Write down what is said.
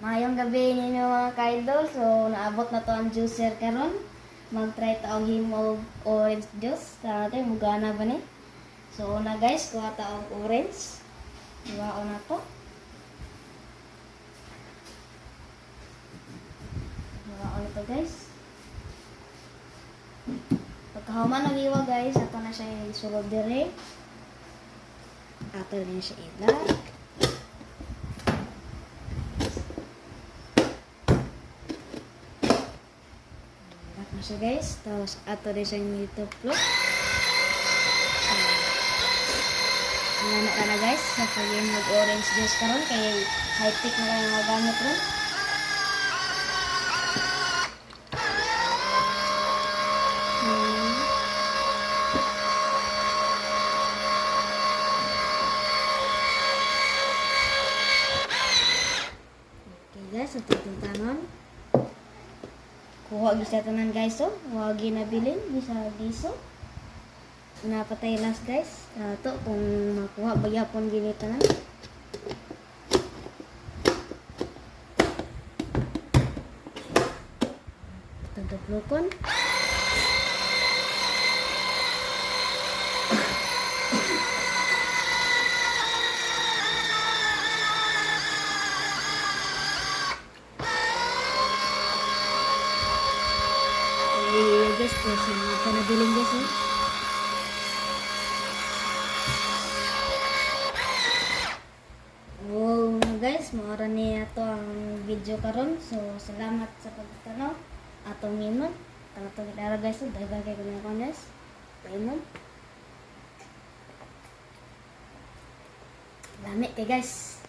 Mayong gabi ninyo mga ka-idol. So, naabot na to ang juicer karon. Mag-try ta og himo orange juice. Tara tayo, mugana ba ni? So, una guys, kuha ta og orange. Iwaon na to. Iwaon ito guys. Pagkahuman ng iwa guys, ato na siya isulod dire. Ato na siya ilag. So guys, tapos ato rin siyang YouTube vlog. Ano ka na guys, sa pagiging mag-orange juice karon kay high-tech na lang ang gamit ron. Okay guys, ito itong tanon. Kuha gisa tanan guys, so huwag ginabilin bisa giso. Napatay last guys. To kung makuha bagyapon gini tanan. Tutuplokon. Guys, kasi kanabiling guys eh. Wow guys, maura niya to ang video karon. So, salamat sa pagtanaw. Atong mimon. Talatong itara guys, dagang kay kunya ko guys. Mimon. Dami kay guys.